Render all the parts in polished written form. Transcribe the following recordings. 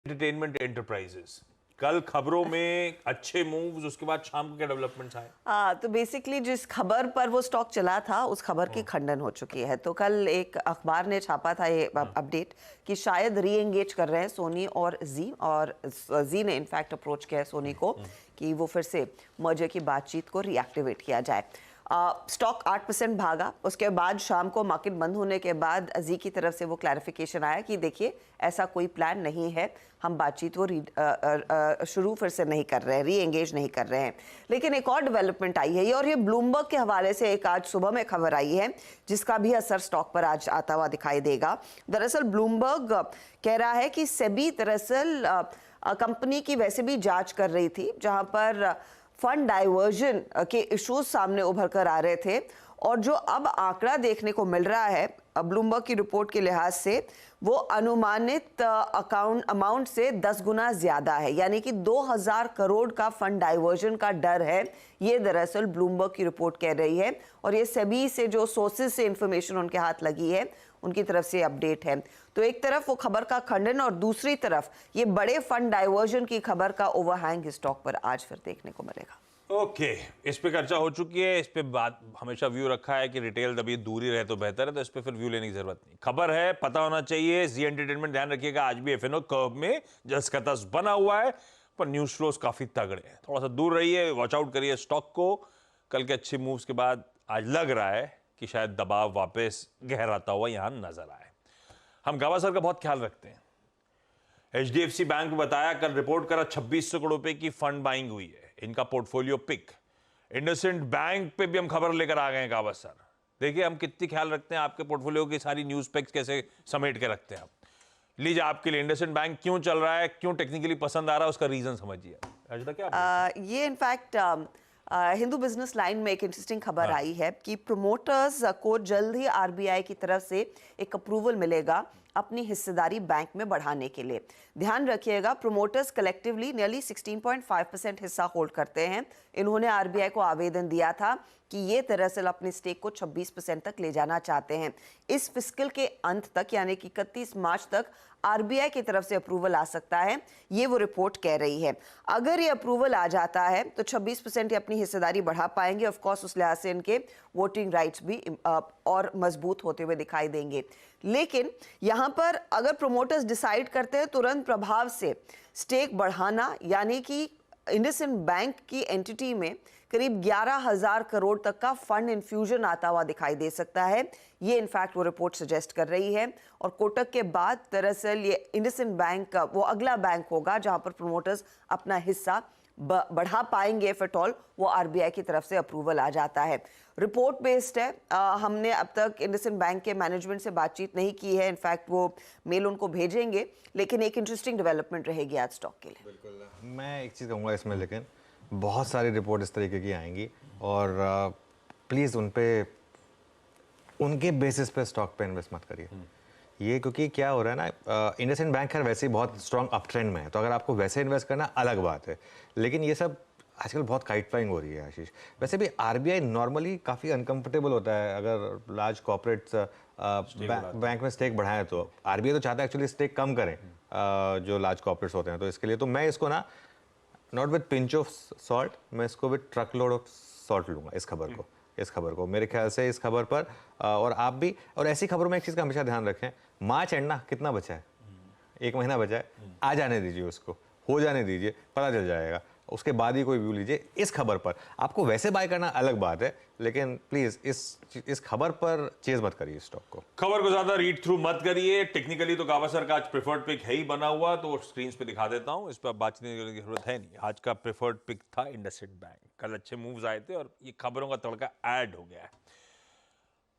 Entertainment enterprises कल खबरों में अच्छे मूव्स, उसके बाद शाम को क्या डेवलपमेंट्स आए? तो बेसिकली जिस खबर पर वो स्टॉक चला था उस खबर की खंडन हो चुकी है। तो कल एक अखबार ने छापा था ये अपडेट कि शायद री एंगेज कर रहे हैं सोनी और जी ने इनफैक्ट अप्रोच किया है सोनी को कि वो फिर से मर्जर की बातचीत को रीएक्टिवेट किया जाए। स्टॉक 8% भागा। उसके बाद शाम को मार्केट बंद होने के बाद जी की तरफ से वो क्लैरिफिकेशन आया कि देखिए ऐसा कोई प्लान नहीं है, हम बातचीत वो शुरू फिर से नहीं कर रहे हैं, री एंगेज नहीं कर रहे हैं। लेकिन एक और डेवलपमेंट आई है और ये ब्लूमबर्ग के हवाले से एक आज सुबह में खबर आई है जिसका भी असर स्टॉक पर आज आता हुआ दिखाई देगा। दरअसल ब्लूमबर्ग कह रहा है कि सेबी दरअसल कंपनी की वैसे भी जांच कर रही थी जहां पर फंड डाइवर्जन के इश्यूज सामने उभर कर आ रहे थे और जो अब आंकड़ा देखने को मिल रहा है ब्लूमबर्ग की रिपोर्ट के लिहाज से वो अनुमानित अमाउंट से 10 गुना ज्यादा है, यानी कि 2000 करोड़ का फंड डाइवर्जन का डर है। ये दरअसल ब्लूमबर्ग की रिपोर्ट कह रही है और ये सभी से जो सोर्सेज से इंफॉर्मेशन उनके हाथ लगी है उनकी तरफ से अपडेट है। तो एक तरफ वो खबर का खंडन और दूसरी तरफ ये बड़े फंड डाइवर्जन की खबर का ओवरहैंग स्टॉक पर आज फिर देखने को मिलेगा। ओके, इस पे चर्चा हो चुकी है, इस पे बात हमेशा व्यू रखा है कि रिटेल तभी दूर ही रहे तो बेहतर है, तो इस पे फिर व्यू लेने की जरूरत नहीं। खबर है, पता होना चाहिए। जी एंटरटेनमेंट ध्यान रखिएगा, आज भी एफएनओ कर्व में जस का तस बना हुआ है, पर न्यूज फ्लोज काफी तगड़े हैं। थोड़ा सा दूर रहिए, वॉच आउट करिए स्टॉक को। कल के अच्छे मूव्स के बाद आज लग रहा है कि शायद दबाव वापस गहराता हुआ यहां नजर आए। हम गावस्कर का बहुत ख्याल रखते हैं। एचडीएफसी बैंक बताया, कल रिपोर्ट करा 2600 करोड़ रुपए की फंड बाइंग हुई है, इनका पोर्टफोलियो पिक। इंडसइंड बैंक पे भी हम खबर लेकर आ गए हैं गावस्कर। देखिए हम कितनी ख्याल रखते हैं आपके पोर्टफोलियो की सारी न्यूज पिक्स कैसे समेट के रखते हैं आप। लीजिए आपके लिए इंडसइंड बैंक क्यों चल रहा है, क्यों टेक्निकली पसंद आ रहा है, उसका रीजन समझिए। अजदा क्या ये इनफैक्ट हिंदू बिजनेस लाइन में एक इंटरेस्टिंग खबर आई है कि प्रोमोटर्स को जल्द ही आरबीआई की तरफ से एक अप्रूवल मिलेगा अपनी हिस्सेदारी बैंक में बढ़ाने के लिए। ध्यान रखिएगा, प्रोमोटर्स कलेक्टिवली नियरली 16.5% हिस्सा होल्ड करते हैं। इन्होंने आरबीआई को आवेदन दिया था कि ये दरअसल अपने स्टेक को 26% तक ले जाना चाहते हैं। इस फिस्कल के अंत तक यानी कि 31 मार्च तक आरबीआई की तरफ से अप्रूवल आ सकता है, ये वो रिपोर्ट कह रही है। अगर ये अप्रूवल आ जाता है तो 26% अपनी हिस्सेदारी बढ़ा पाएंगे। ऑफ कोर्स उस लिहाज से इनके वोटिंग राइट्स भी और मजबूत होते हुए दिखाई देंगे। लेकिन यहाँ पर अगर प्रोमोटर्स डिसाइड करते हैं तुरंत प्रभाव से स्टेक बढ़ाना, यानी कि इंडसइंड बैंक की एंटिटी में करीब 11,000 करोड़ तक का फंड इन्फ्यूजन आता हुआ दिखाई दे सकता है। ये इनफैक्ट वो रिपोर्ट सजेस्ट कर रही है। और कोटक के बाद दरअसल ये इंडसइंड बैंक वो अगला बैंक होगा जहां पर प्रोमोटर्स अपना हिस्सा बढ़ा पाएंगे इफ एट ऑल वो आरबीआई की तरफ से अप्रूवल आ जाता है। रिपोर्ट बेस्ड है। हमने अब तक इंडसइंड बैंक के मैनेजमेंट से बातचीत नहीं की है, इनफैक्ट वो मेल उनको भेजेंगे, लेकिन एक इंटरेस्टिंग डेवलपमेंट रहेगी आज स्टॉक के लिए। बिल्कुल, मैं एक चीज़ कहूँगा इसमें, लेकिन बहुत सारी रिपोर्ट इस तरीके की आएंगी और प्लीज़ उनके बेसिस पे स्टॉक पे इन्वेस्ट मत करिए। ये क्योंकि क्या हो रहा है ना, इंडसइंड बैंक खैर वैसे ही बहुत स्ट्रॉन्ग अप ट्रेंड में है, तो अगर आपको वैसे इन्वेस्ट करना अलग बात है, लेकिन ये सब आजकल बहुत काइट फ्लाइंग हो रही है आशीष। वैसे भी आरबीआई नॉर्मली काफ़ी अनकंफर्टेबल होता है अगर लार्ज कॉर्पोरेट्स बैंक में स्टेक बढ़ाएं, तो आरबीआई तो चाहता है एक्चुअली स्टेक कम करें जो लार्ज कॉर्पोरेट्स होते हैं। तो इसके लिए तो मैं इसको ना not with pinch of salt, मैं इसको with truck load of salt लूँगा इस खबर को। मेरे ख्याल से इस खबर पर और आप भी, और ऐसी खबरों में एक चीज़ का हमेशा ध्यान रखें, मार्च एंड ना कितना बचा है, 1 महीना बचा है, आ जाने दीजिए, उसको हो जाने दीजिए, पता चल जाएगा, उसके बाद ही कोई व्यू लीजिए। इस खबर पर आपको वैसे बाय करना अलग बात है, लेकिन प्लीज इस खबर पर चेज मत करिए स्टॉक को। खबर को ज्यादा रीड थ्रू मत करिए। टेक्निकली तो गावस्कर का आज प्रेफर्ड पिक है ही बना हुआ, तो स्क्रीन पे दिखा देता हूं, इस पर बातचीत करने की जरूरत है नहीं। आज का प्रेफर्ड पिक था इंडसइंड बैंक। कल अच्छे मूव्स आए थे और ये खबरों का तड़का ऐड हो गया है।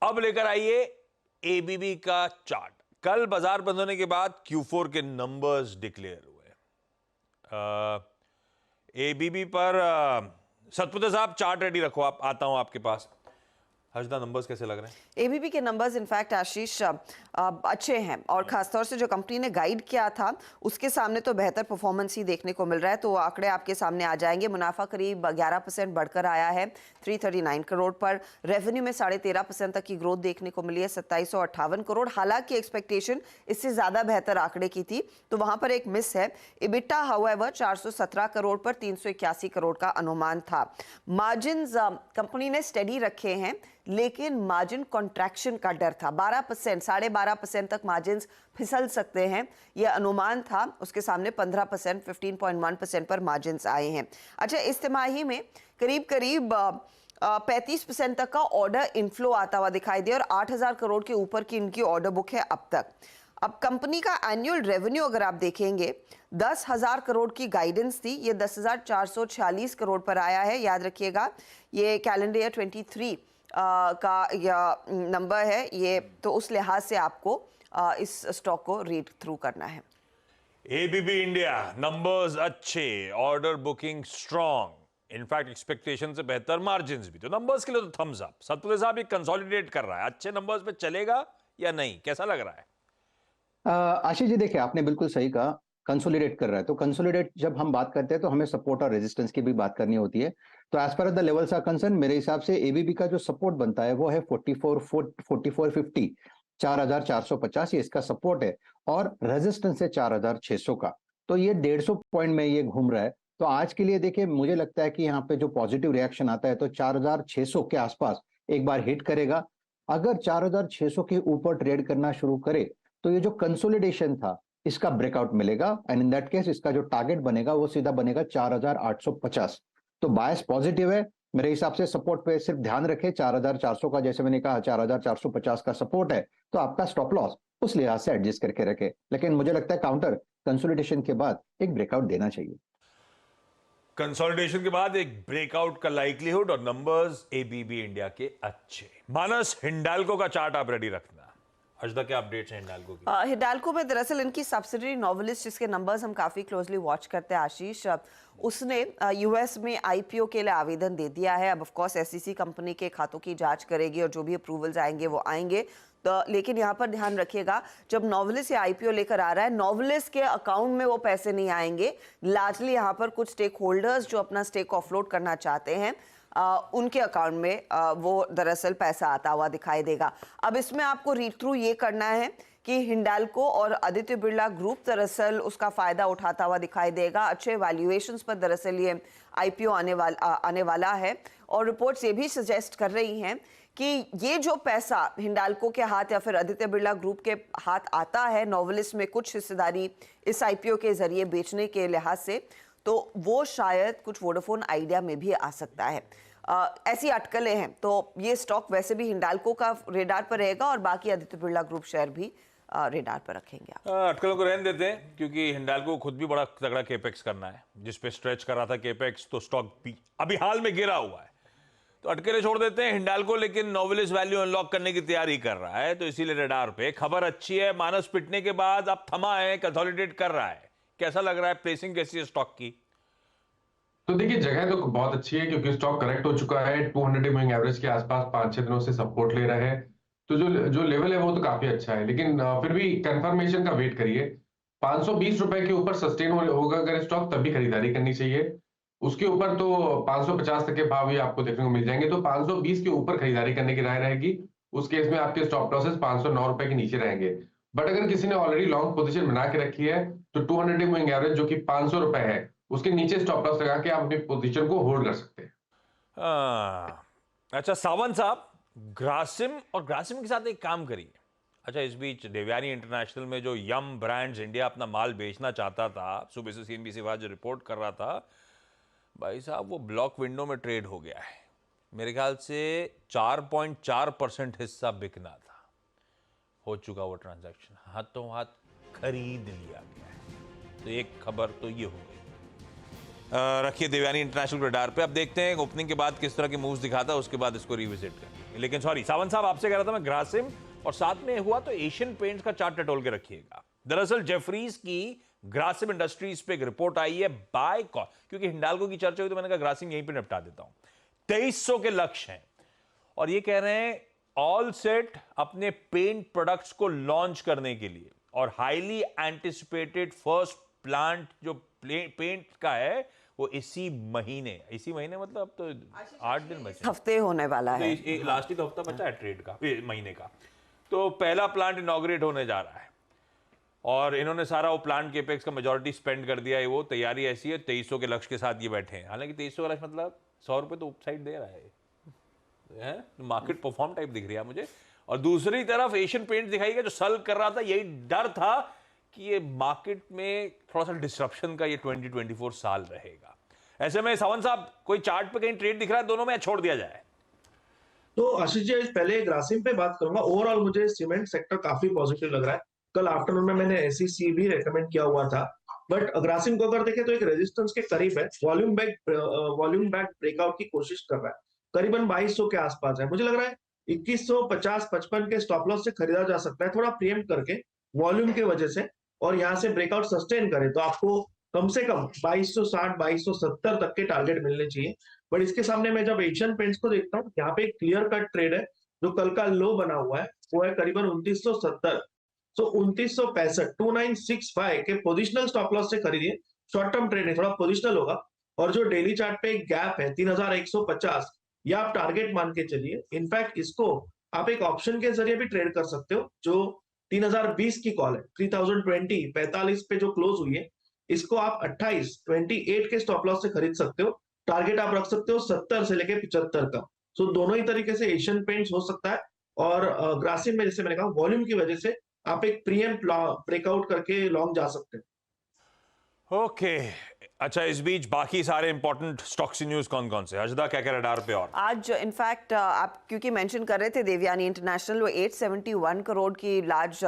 अब लेकर आइए एबीबी का चार्ट। कल बाजार बंद होने के बाद Q4 के नंबर्स डिक्लेयर हुए। एबीबी पर सतपुत्र साहब चार्ट रेडी रखो, आप आता हूं आपके पास। हर्षदा, नंबर्स कैसे लग रहे हैं? एबीबी के नंबर्स इनफैक्ट आशीष अच्छे हैं और खासतौर से जो कंपनी ने गाइड किया था उसके सामने तो बेहतर परफॉर्मेंस ही देखने को मिल रहा है। तो आंकड़े आपके सामने आ जाएंगे। मुनाफा करीब 11% बढ़कर आया है 339 करोड़ पर। रेवेन्यू में 13.5% तक की ग्रोथ देखने को मिली है 2758 करोड़। हालांकि एक्सपेक्टेशन इससे ज्यादा बेहतर आंकड़े की थी, तो वहां पर एक मिस है। इबिटा हाउएवर 417 करोड़ पर 381 करोड़ का अनुमान था। मार्जिन कंपनी ने स्टेडी रखे हैं, लेकिन मार्जिन कॉन्ट्रैक्शन का डर था। 12%, 12.5% तक मार्जिन फिसल सकते हैं, यह अनुमान था। उसके सामने 15%, 15.1% पर मार्जिन आए हैं। अच्छा, इस तिमाही में करीब करीब 35% तक का ऑर्डर इनफ्लो आता हुआ दिखाई दिया और 8,000 करोड़ के ऊपर की इनकी ऑर्डर बुक है अब तक। अब कंपनी का एनुअल रेवेन्यू अगर आप देखेंगे, 10,000 करोड़ की गाइडेंस थी, ये 10,446 करोड़ पर आया है। याद रखिएगा, ये कैलेंडर ईयर 23 का नंबर है ये, तो उस लिहाज से आपको इस स्टॉक को रीड थ्रू करना है। एबीबी इंडिया नंबर्स अच्छे, order booking strong, in fact expectation से बेहतर मार्जिन्स भी, तो नंबर्स के लिए तो थम्स अप। सतपुते साहब, ये कंसोलिडेट कर रहा है, अच्छे नंबर्स पे चलेगा या नहीं, कैसा लग रहा है? आशीष जी, देखिए आपने बिल्कुल सही कहा, कंसोलिडेट कर रहा है। तो कंसोलिडेट जब हम बात करते हैं तो हमें सपोर्ट और रेजिस्टेंस की भी बात करनी होती है। तो as per the levels are concern, मेरे हिसाब से एबीबी का जो सपोर्ट बनता है वो है 4450, 4450 ये इसका सपोर्ट है, और रेजिस्टेंस है 4600 का। तो ये 150 पॉइंट में ये घूम रहा है। तो आज के लिए देखिए, मुझे लगता है कि यहाँ पे जो पॉजिटिव रिएक्शन आता है तो 4600 के आसपास एक बार हिट करेगा। अगर 4600 के ऊपर ट्रेड करना शुरू करे तो ये जो कंसोलिडेशन था इसका ब्रेकआउट मिलेगा, एंड इन दैट केस इसका जो टारगेट बनेगा वो सीधा बनेगा 4850। तो बायस पॉजिटिव है मेरे हिसाब से। सपोर्ट पे सिर्फ ध्यान रखें 4400 का, जैसे मैंने कहा 4450 का सपोर्ट है, तो आपका स्टॉप लॉस उस लिहाज से एडजस्ट करके रखें। लेकिन मुझे लगता है काउंटर कंसोलिडेशन के बाद एक ब्रेकआउट देना चाहिए। कंसोलिडेशन के बाद एक ब्रेकआउट का लाइक्लीहुड, और नंबर्स एबीबी इंडिया के अच्छे। मानस, हिंडाल्को का चार्ट आप रेडी रखना। हर्षदा, क्या अपडेट्स हैं हिंडाल्को की? हिंडाल्को में दरअसल इनकी सब्सिडरी नोवेलिस, जिसके नंबर्स हम काफी क्लोजली वॉच करते हैं आशीष, उसने यूएस में आईपीओ के लिए आवेदन दे दिया है। अब ऑफ कोर्स एसईसी कंपनी के खातों की जांच करेगी और जो भी अप्रूवल्स आएंगे वो आएंगे। तो लेकिन यहाँ पर ध्यान रखिएगा, जब नोवेलिस या आईपीओ लेकर आ रहा है, नोवेलिस के अकाउंट में वो पैसे नहीं आएंगे। लार्जली यहाँ पर कुछ स्टेक होल्डर्स जो अपना स्टेक ऑफलोड करना चाहते हैं, उनके अकाउंट में वो दरअसल पैसा आता हुआ दिखाई देगा। अब इसमें आपको रीड थ्रू ये करना है कि हिंडाल्को और आदित्य बिरला ग्रुप दरअसल उसका फायदा उठाता हुआ दिखाई देगा। अच्छे वैल्यूएशंस पर दरअसल ये आईपीओ आने वाला है, और रिपोर्ट्स ये भी सजेस्ट कर रही हैं कि ये जो पैसा हिंडाल्को के हाथ या फिर आदित्य बिरला ग्रुप के हाथ आता है नोवेलिस में कुछ हिस्सेदारी इस आईपीओ के जरिए बेचने के लिहाज से, तो वो शायद कुछ वोडाफोन आइडिया में भी आ सकता है। ऐसी अटकलें हैं। तो ये स्टॉक वैसे भी हिंडाल्को का रेडार पर रहेगा और बाकी आदित्य बिरला ग्रुप शेयर भी रेडार पर रखेंगे आप। अटकलों को रहने देते हैं, क्योंकि हिंडाल्को को खुद भी बड़ा तगड़ा केपेक्स करना है, जिस पे स्ट्रेच कर रहा था केपेक्स, तो स्टॉक भी अभी हाल में गिरा हुआ है। तो अटकलें छोड़ देते हैं हिंडाल्को, लेकिन नोवेलिस वैल्यू अनलॉक करने की तैयारी कर रहा है, तो इसीलिए रेडार पे खबर अच्छी है। मानस पिटने के बाद अब थमा है, कंसोलिडेट कर रहा है, कैसा लग रहा है? प्लेसिंग कैसी है स्टॉक की? तो देखिए, जगह तो बहुत अच्छी है क्योंकि स्टॉक करेक्ट हो चुका है। 200 मूविंग एवरेज के आसपास 5-6 दिनों से सपोर्ट ले रहे हैं, तो जो लेवल है वो तो काफी अच्छा है। लेकिन फिर भी कंफर्मेशन का वेट करिए। 520 रुपए के ऊपर सस्टेन होगा अगर स्टॉक, तभी खरीदारी करनी चाहिए। उसके ऊपर तो 550 तक के भाव ही आपको देखने को मिल जाएंगे। तो 520 के ऊपर खरीदारी करने की राय रहेगी। उस केस में आपके स्टॉप लॉसेस 509 रुपए के नीचे रहेंगे। बट अगर किसी ने ऑलरेडी लॉन्ग पोजीशन बना के रखी है तो 200 मूविंग एवरेज जो कि 500 रुपए है, उसके नीचे स्टॉप लॉस लगा के आप अपनी पोजीशन को होल्ड कर सकते हैं। अच्छा सावंत साहब, ग्रासिम और ग्रासिम के साथ एक काम करिए। अच्छा, इस बीच देवयानी इंटरनेशनल में जो यम ब्रांड्स इंडिया अपना माल बेचना चाहता था, सुबह से सीएनबीसी वाज जो रिपोर्ट कर रहा था, भाई साहब वो ब्लॉक विंडो में ट्रेड हो गया है। मेरे ख्याल से 4.4% हिस्सा बिकना था, हो चुका वो ट्रांजैक्शन, हाथों हाथ खरीद लिया गया है। तो एक खबर तो ये हो गई। रखिए देवयानी इंटरनेशनल रडार पे। अब देखते हैं ओपनिंग के बाद किस तरह के मूव्स दिखाता है, उसके बाद इसको रिविजिट करेंगे। लेकिन सॉरी सावंत साहब, आपसे कह रहा था मैं ग्रासिम, और साथ में हुआ तो एशियन पेंट्स का चार्ट टटोल के रखिएगा। दरअसल जेफरीज की ग्रासिम इंडस्ट्रीज पे एक रिपोर्ट आई है, बाय कॉल, क्योंकि हिंडाल्को की चर्चा हुई तो मैंने कहा ग्रासिम यहीं पे निपटा देता हूं। 2300 के लक्ष्य हैं और ये कह रहे हैं ऑल सेट अपने पेंट प्रोडक्ट्स को लॉन्च करने के लिए, और हाईली एंटिसिपेटेड फर्स्ट प्लांट जो पेंट का है वो इसी महीने मतलब अब तो 8 दिन बचे, हफ्ते होने वाला है। लास्ट ही तो हफ्ता बचा है ट्रेड का, महीने का। तो पहला प्लांट इनॉग्रेट होने जा रहा है और इन्होंने सारा वो प्लांट केपेक्स का मेजॉरिटी स्पेंड कर दिया है। वो तैयारी ऐसी है 2300 के लक्ष्य के साथ ये बैठे हैं। हालांकि 2300 का लक्ष्य मतलब 100 रुपए तो उपसाइड दे रहा है, मार्केट परफॉर्म टाइप दिख रही है मुझे। और दूसरी तरफ एशियन पेंट दिखाई गया जो सल कर रहा था, यही डर था कि ये मार्केट में थोड़ा सा डिस्ट्रप्शन का ये 2024 साल रहेगा। ऐसे में सावंत साहब कोई चार्ट पे कहीं ट्रेड दिख रहा है दोनों में, छोड़ दिया जाए? तो आशीष जी पहले ग्रासिम पे बात करूंगा। ओवरऑल मुझे सीमेंट सेक्टर काफी पॉजिटिव लग रहा है। कल आफ्टरनून में मैंने एसईसी भी रेकमेंड किया हुआ था, बट ग्रासिम को अगर देखें तो एक रेजिस्टेंस के करीब है, वॉल्यूम बैक ब्रेकआउट की कोशिश कर रहा है, करीबन 2200 के आसपास है। मुझे लग रहा है 2150-55 के स्टॉप लॉस से खरीदा जा सकता है, थोड़ा प्रीएम्प्ट करके वॉल्यूम की वजह से, और यहाँ से ब्रेकआउट सस्टेन करे तो आपको कम से कम 2260 2270 तक के टारगेट मिलने चाहिए। बट इसके सामने मैं जब एशियन पेंट्स को देखता हूँ, यहाँ पे एक क्लियर कट ट्रेड है। जो कल का लो बना हुआ है वो है करीबन 2970, सो 2965 2965 के पोजिशनल स्टॉप लॉस से खरीदिए। शॉर्ट टर्म ट्रेड है, थोड़ा पोजिशनल होगा। और जो डेली चार्ट पे एक गैप है 3150, या आप टारगेट मान के चलिए। इनफैक्ट इसको आप एक ऑप्शन के जरिए भी ट्रेड कर सकते हो। जो 3020 की कॉल है, 3020 45 पे जो क्लोज हुई है, इसको आप 28 के स्टॉप लॉस से खरीद सकते हो। टारगेट आप रख सकते हो 70 से लेके 75 का। सो दोनों ही तरीके से एशियन पेंट्स हो सकता है। और ग्रासिम में जैसे मैंने कहा वॉल्यूम की वजह से आप एक प्रीएम्प्ट ब्रेकआउट करके लॉन्ग जा सकते हैं। ओके अच्छा, इस बीच बाकी सारे इंपॉर्टेंट स्टॉक्स न्यूज कौन कौन से? अजदा क्या क्या रडार पे? और आज इनफैक्ट आप क्योंकि मेंशन कर रहे थे देवयानी इंटरनेशनल, वो 871 करोड़ की लार्ज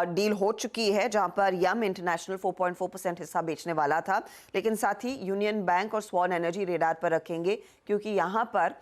डील हो चुकी है, जहां पर यम इंटरनेशनल 4.4% हिस्सा बेचने वाला था। लेकिन साथ ही यूनियन बैंक और स्वॉन एनर्जी रेडार पर रखेंगे, क्योंकि यहां पर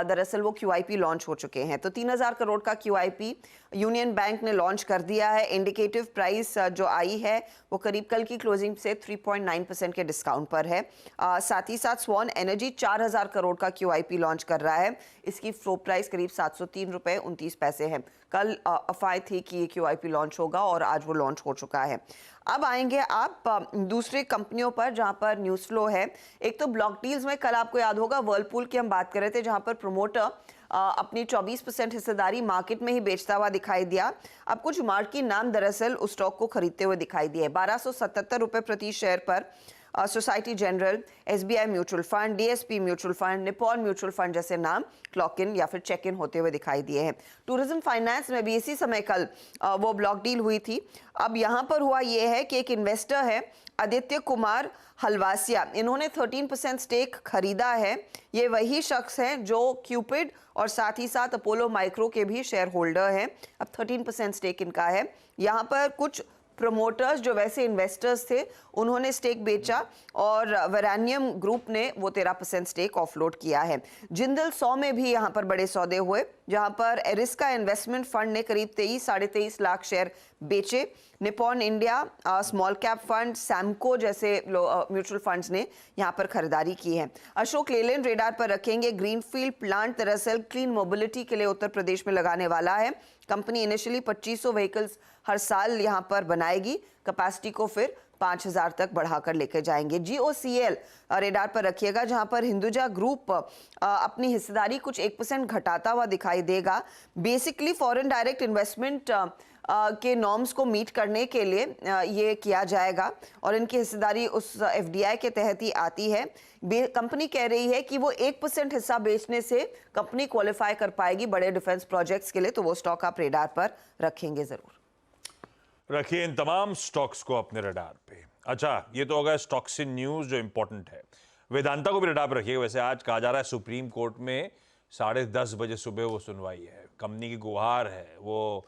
दरअसल वो QIP लॉन्च हो चुके हैं। तो 3000 करोड़ का QIP यूनियन बैंक ने लॉन्च कर दिया है। इंडिकेटिव प्राइस जो आई है वो करीब कल की क्लोजिंग से 3.9% के डिस्काउंट पर है। साथ ही साथ स्वॉन एनर्जी 4000 करोड़ का QIP लॉन्च कर रहा है। इसकी फ्लोर प्राइस करीब 703 रुपए 29 पैसे है। कल अफवाह थी कि ये QIP लॉन्च होगा और आज वो लॉन्च हो चुका है। अब आएंगे आप दूसरे कंपनियों पर जहां पर न्यूज फ्लो है। एक तो ब्लॉक डील्स में कल आपको याद होगा वर्लपूल की हम बात कर रहे थे, जहां पर प्रोमोटर अपनी 24% हिस्सेदारी मार्केट में ही बेचता हुआ दिखाई दिया। अब कुछ मार्की नाम दरअसल उस स्टॉक को खरीदते हुए दिखाई दिए। 1277 रुपए प्रति शेयर पर society general, SBI mutual fund, DSP mutual fund, Nippon mutual fund जैसे नाम क्लॉक इन या फिर चेक इन होते हुए दिखाई दिए हैं। टूरिज्म फाइनेंस में भी इसी समय कल वो ब्लॉक डील हुई थी। अब यहाँ पर हुआ ये है कि एक इन्वेस्टर है आदित्य कुमार हलवासिया, इन्होंने 13% स्टेक खरीदा है। ये वही शख्स हैं जो क्यूपिड और साथ ही साथ अपोलो माइक्रो के भी शेयर होल्डर हैं। अब 13% स्टेक इनका है। यहाँ पर कुछ प्रमोटर्स जो वैसे इन्वेस्टर्स थे उन्होंने स्टेक बेचा और वेरानियम ग्रुप ने वो 13% स्टेक ऑफलोड किया है। जिंदल 100 में भी यहाँ पर बड़े सौदे हुए, जहाँ पर एरिस्का इन्वेस्टमेंट फंड ने करीब 23-23.5 लाख शेयर बेचे। Nippon India small cap fund, Samco जैसे म्यूचुअल फंड्स ने यहाँ पर खरीदारी की है। अशोक लेलैंड रेडार पर रखेंगे। ग्रीनफील्ड प्लांट दरअसल क्लीन मोबिलिटी के लिए उत्तर प्रदेश में लगाने वाला है। कंपनी इनिशियली 2500 व्हीकल्स हर साल यहाँ पर बनाएगी, कैपेसिटी को फिर 5000 तक बढ़ाकर लेकर जाएंगे। GOCL रेडार पर रखिएगा, जहां पर हिंदुजा ग्रुप अपनी हिस्सेदारी कुछ 1% घटाता हुआ दिखाई देगा। बेसिकली फॉरेन डायरेक्ट इन्वेस्टमेंट के नॉर्म्स को मीट करने के लिए ये किया जाएगा और इनकी हिस्सेदारी उस FDI के तहत ही आती है। कंपनी कह रही है कि वो 1% हिस्सा बेचने से कंपनी क्वालिफाई कर पाएगी बड़े डिफेंस प्रोजेक्ट्स के लिए, तो वो स्टॉक आप रेडार पर रखेंगे जरूर। रखिए इन तमाम स्टॉक्स को अपने रडार पे। अच्छा, ये तो होगा स्टॉक्स इन न्यूज जो इंपॉर्टेंट है। वेदांता को भी रडार पर रखिएगा। वैसे आज कहा जा रहा है सुप्रीम कोर्ट में 10:30 बजे सुबह वो सुनवाई है। कंपनी की गुहार है वो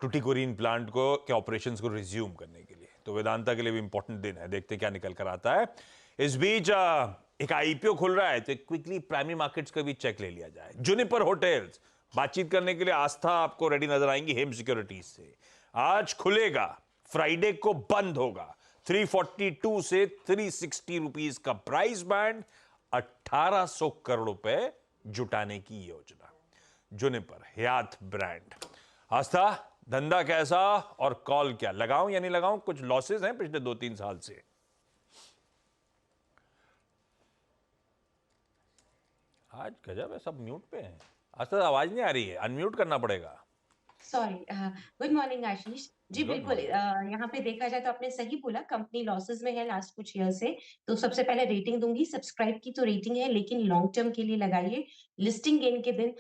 टुटीकोरिन प्लांट को के ऑपरेशंस को रिज्यूम करने के लिए। तो वेदांता के लिए भी इंपॉर्टेंट दिन है, देखते हैं क्या निकल कर आता है। इस बीच एक IPO खुल रहा है, तो क्विकली प्राइमरी मार्केट्स का भी चेक ले लिया जाए। जुनिपर होटल्स, बातचीत करने के लिए आस्था आपको रेडी नजर आएंगी हेम सिक्योरिटीज से। आज खुलेगा, फ्राइडे को बंद होगा। 342 से 360 रुपीज का प्राइस बैंड, 1800 करोड़ रुपए जुटाने की योजना। जुनिपर हयात ब्रांड। आस्था, धंधा कैसा और कॉल क्या, लगाऊं या नहीं लगाऊं? कुछ लॉसेस हैं पिछले 2-3 साल से। आज गजब है, सब म्यूट पे हैं। आस्था आवाज नहीं आ रही है, अनम्यूट करना पड़ेगा। Sorry. Good morning Ashish ji. Good बिल्कुल, यहाँ पे देखा जाए तो आपने सही बोला, कंपनी लॉसेस में है लास्ट कुछ ईयर से। तो सबसे पहले रेटिंग दूंगी, सब्सक्राइब की तो रेटिंग है, लेकिन लॉन्ग टर्म के लिए लगाइए। लिस्टिंग गेन के दिन,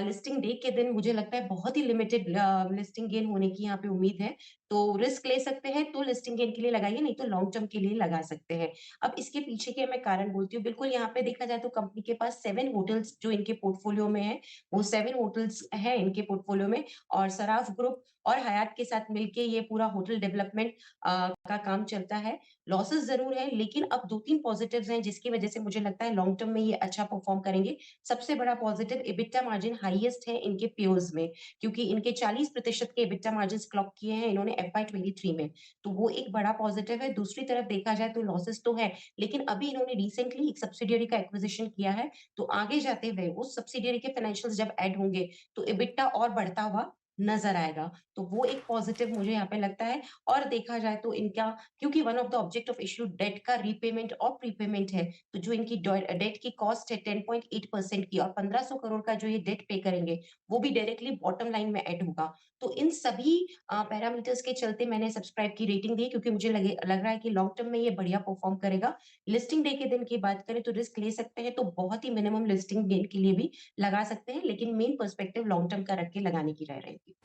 लिस्टिंग डे के दिन मुझे लगता है बहुत ही लिमिटेड लिस्टिंग गेन होने की यहाँ पे उम्मीद है। तो रिस्क ले सकते हैं तो लिस्टिंग गेन के लिए लगाइए, नहीं तो लॉन्ग टर्म के लिए लगा सकते हैं। अब इसके पीछे के मैं कारण बोलती हूँ। बिल्कुल, यहाँ पे देखा जाए तो कंपनी के पास 7 होटल्स जो इनके पोर्टफोलियो में है, वो 7 होटल्स है इनके पोर्टफोलियो में। और सराफ ग्रुप और हयात के साथ मिलके ये पूरा होटल डेवलपमेंट का काम चलता है। लॉसेस जरूर है, लेकिन अब 2-3 पॉजिटिव्स हैं जिसकी वजह से मुझे लगता है लॉन्ग टर्म में ये अच्छा परफॉर्म करेंगे। सबसे बड़ा पॉजिटिव, EBITDA मार्जिन हाईएस्ट है इनके पीयर्स में, क्योंकि इनके 40% के EBITDA मार्जिन क्लॉक किए हैं इन्होंने FY23 में। तो वो एक बड़ा पॉजिटिव है। दूसरी तरफ देखा जाए तो लॉसेस तो है, लेकिन अभी इन्होंने रिसेंटली एक सब्सिडियरी का एक्विजिशन किया है। तो आगे जाते हुए उस सब्सिडियरी के फाइनेंशियल्स जब ऐड होंगे तो EBITDA और बढ़ता हुआ नजर आएगा। तो वो एक पॉजिटिव मुझे यहाँ पे लगता है। और देखा जाए तो इनका, क्योंकि one of the object of issue debt का रीपेमेंट और प्रीपेमेंट है, तो जो इनकी डेट की कॉस्ट है 10.8% की, और 1500 करोड़ का जो ये डेट पे करेंगे वो भी डायरेक्टली बॉटम लाइन में ऐड होगा। तो इन सभी पैरामीटर्स के चलते मैंने सब्सक्राइब की रेटिंग दी, क्योंकि मुझे लग रहा है कि लॉन्ग टर्म में ये बढ़िया परफॉर्म करेगा। लिस्टिंग डे के दिन की बात करें तो रिस्क ले सकते हैं, तो बहुत ही मिनिमम लिस्टिंग गेन के लिए भी लगा सकते हैं, लेकिन मेन पर्सपेक्टिव लॉन्ग टर्म का रख के लगाने की राय रहेगी।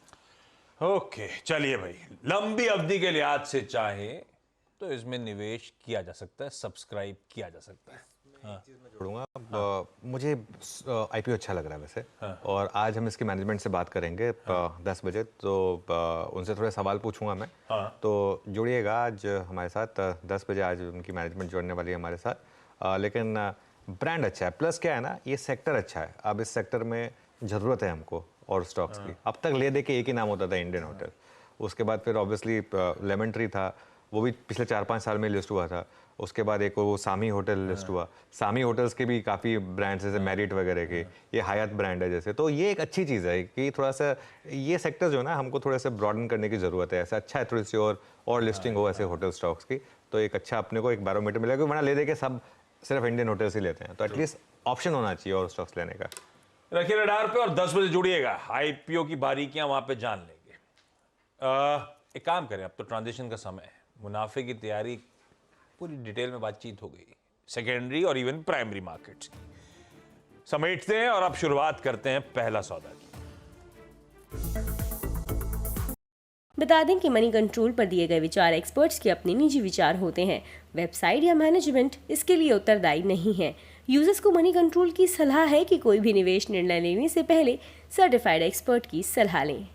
ओके, चलिए भाई, लंबी अवधि के लिहाज से चाहे तो इसमें निवेश किया जा सकता है, सब्सक्राइब किया जा सकता है। जोड़ूंगा, मुझे IPO अच्छा लग रहा है वैसे। और आज हम इसकी मैनेजमेंट से बात करेंगे 10 बजे, तो उनसे थोड़े सवाल पूछूंगा मैं। तो जुड़िएगा आज हमारे साथ 10 बजे। आज उनकी मैनेजमेंट जोड़ने वाली है हमारे साथ। लेकिन ब्रांड अच्छा है, प्लस क्या है ना, ये सेक्टर अच्छा है। अब इस सेक्टर में ज़रूरत है हमको और स्टॉक्स की। अब तक ले दे के एक ही नाम होता था, इंडियन होटल। उसके बाद फिर ऑब्वियसली लेमन ट्री था, वो भी पिछले 4-5 साल में लिस्ट हुआ था। उसके बाद एक वो सामी होटल लिस्ट हुआ। सामी होटल्स के भी काफ़ी ब्रांड्स जैसे मैरिट वगैरह के, ये हयात ब्रांड है जैसे। तो ये एक अच्छी चीज़ है कि थोड़ा सा ये सेक्टर जो है ना, हमको थोड़ा सा ब्रॉडन करने की ज़रूरत है। ऐसा अच्छा है थोड़ी सी और लिस्टिंग हो ऐसे होटल स्टॉक्स की, तो एक अच्छा अपने को एक बैरोमीटर मिलेगा। वरना ले दे के सब सिर्फ इंडियन होटल्स ही लेते हैं, तो एटलीस्ट ऑप्शन होना चाहिए और स्टॉक्स लेने का। रखिए रडार पे और 10 बजे जुड़िएगा, IPO की बारीकियां वहां पे जान लेंगे। एक काम करें, अब तो ट्रांजिशन का समय है, मुनाफे की तैयारी पूरी डिटेल में बातचीत हो गई, सेकेंडरी और इवन प्राइमरी मार्केट्स की समेटते हैं और अब शुरुआत करते हैं पहला सौदा की। बता दें कि मनी कंट्रोल पर दिए गए विचार एक्सपर्ट्स के अपने निजी विचार होते हैं। वेबसाइट या मैनेजमेंट इसके लिए उत्तरदायी नहीं है। यूजर्स को मनी कंट्रोल की सलाह है कि कोई भी निवेश निर्णय लेने से पहले सर्टिफाइड एक्सपर्ट की सलाह लें।